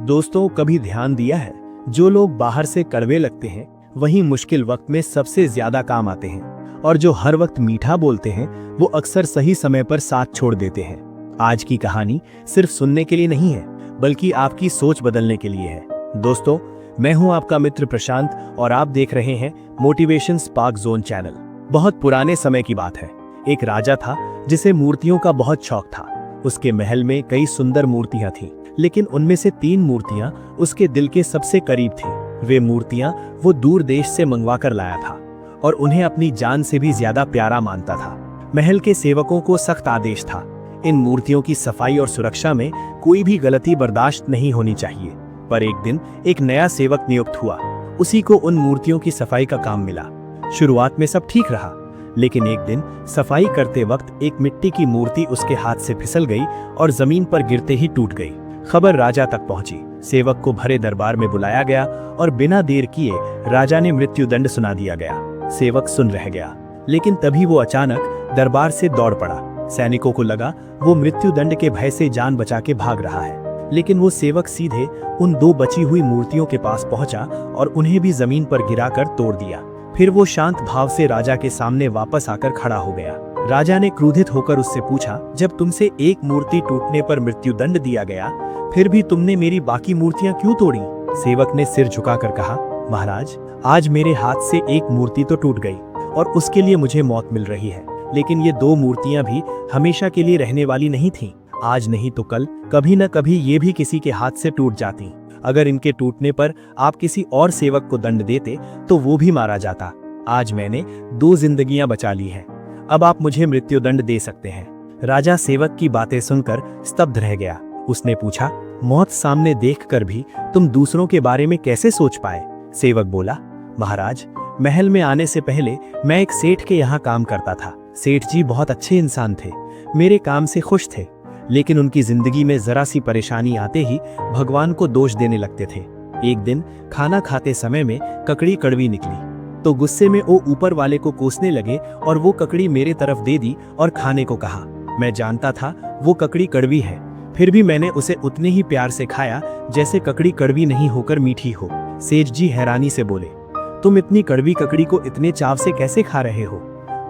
दोस्तों, कभी ध्यान दिया है, जो लोग बाहर से कड़वे लगते हैं वहीं मुश्किल वक्त में सबसे ज्यादा काम आते हैं, और जो हर वक्त मीठा बोलते हैं वो अक्सर सही समय पर साथ छोड़ देते हैं। आज की कहानी सिर्फ सुनने के लिए नहीं है, बल्कि आपकी सोच बदलने के लिए है। दोस्तों, मैं हूं आपका मित्र प्रशांत और आप देख रहे हैं मोटिवेशन स्पार्क जोन चैनल। बहुत पुराने समय की बात है। एक राजा था जिसे मूर्तियों का बहुत शौक था। उसके महल में कई सुंदर मूर्तियां थीं, लेकिन उनमें से 3 मूर्तियां उसके दिल के सबसे करीब थीं। वे मूर्तियां वो दूर देश से मंगवा कर लाया था और उन्हें अपनी जान से भी ज्यादा प्यारा मानता था। महल के सेवकों को सख्त आदेश था, इन मूर्तियों की सफाई और सुरक्षा में कोई भी गलती बर्दाश्त नहीं होनी चाहिए। पर एक दिन एक नया सेवक नियुक्त हुआ। उसी को उन मूर्तियों की सफाई का काम मिला। शुरुआत में सब ठीक रहा, लेकिन एक दिन सफाई करते वक्त एक मिट्टी की मूर्ति उसके हाथ से फिसल गई और जमीन पर गिरते ही टूट गई। खबर राजा तक पहुंची। सेवक को भरे दरबार में बुलाया गया और बिना देर किए राजा ने मृत्युदंड सुना दिया गया। सेवक सुन रह गया, लेकिन तभी वो अचानक दरबार से दौड़ पड़ा। सैनिकों को लगा वो मृत्युदंड के भय से जान बचा के भाग रहा है, लेकिन वो सेवक सीधे उन 2 बची हुई मूर्तियों के पास पहुंचा और उन्हें भी जमीन पर गिराकर तोड़ दिया। फिर वो शांत भाव से राजा के सामने वापस आकर खड़ा हो गया। राजा ने क्रोधित होकर उससे पूछा, जब तुमसे एक मूर्ति टूटने पर मृत्युदंड दिया गया, फिर भी तुमने मेरी बाकी मूर्तियां क्यों तोड़ी? सेवक ने सिर झुकाकर कहा, महाराज, आज मेरे हाथ से एक मूर्ति तो टूट गई और उसके लिए मुझे मौत मिल रही है, लेकिन ये 2 मूर्तियां भी हमेशा के लिए रहने वाली नहीं थीं। आज नहीं तो कल कभी न कभी ये भी किसी के हाथ से टूट जाती। अगर इनके टूटने पर आप किसी और सेवक को दंड देते तो वो भी मारा जाता। आज मैंने 2 जिंदगियां बचा ली हैं, अब आप मुझे मृत्युदंड दे सकते हैं। राजा सेवक की बातें सुनकर स्तब्ध रह गया। उसने पूछा, मौत सामने देखकर भी तुम दूसरों के बारे में कैसे सोच पाए? सेवक बोला, महाराज, महल में आने से पहले मैं एक सेठ के यहाँ काम करता था। सेठ जी बहुत अच्छे इंसान थे, मेरे काम से खुश थे, लेकिन उनकी जिंदगी में जरा सी परेशानी आते ही भगवान को दोष देने लगते थे। एक दिन खाना खाते समय में ककड़ी कड़वी निकली, तो गुस्से में वो ऊपर वाले को कोसने लगे और वो ककड़ी मेरे तरफ दे दी और खाने को कहा। मैं जानता था वो ककड़ी कड़वी है, फिर भी मैंने उसे उतने ही प्यार से खाया जैसे ककड़ी कड़वी नहीं होकर मीठी हो। सेठ जी हैरानी से बोले, तुम इतनी कड़वी ककड़ी को इतने चाव से कैसे खा रहे हो?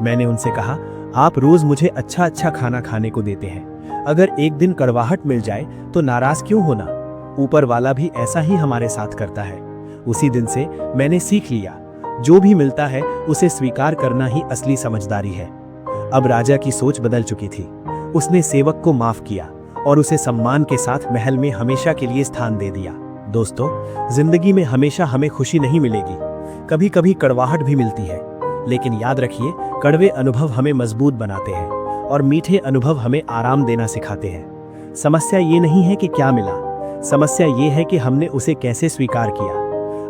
मैंने उनसे कहा, आप रोज मुझे अच्छा अच्छा खाना खाने को देते हैं, अगर एक दिन कड़वाहट मिल जाए तो नाराज क्यों होना? ऊपर वाला भी ऐसा ही हमारे साथ करता है। उसी दिन से मैंने सीख लिया, जो भी मिलता है उसे स्वीकार करना ही असली समझदारी है। अब राजा की सोच बदल चुकी थी। उसने सेवक को माफ किया और उसे सम्मान के साथ महल में हमेशा के लिए स्थान दे दिया। दोस्तों, जिंदगी में हमेशा हमें खुशी नहीं मिलेगी, कभी कभी कड़वाहट भी मिलती है, लेकिन याद रखिए, कड़वे अनुभव हमें मजबूत बनाते हैं और मीठे अनुभव हमें आराम देना सिखाते हैं। समस्या ये नहीं है कि क्या मिला, समस्या ये है कि हमने उसे कैसे स्वीकार किया।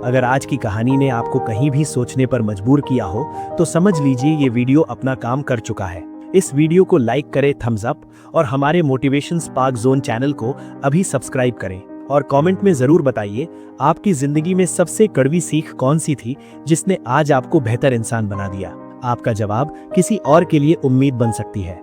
अगर आज की कहानी ने आपको कहीं भी सोचने पर मजबूर किया हो तो समझ लीजिए ये वीडियो अपना काम कर चुका है। इस वीडियो को लाइक करें, थम्स अप, और हमारे मोटिवेशन स्पार्क जोन चैनल को अभी सब्सक्राइब करें और कमेंट में जरूर बताइए आपकी जिंदगी में सबसे कड़वी सीख कौन सी थी जिसने आज आपको बेहतर इंसान बना दिया। आपका जवाब किसी और के लिए उम्मीद बन सकती है।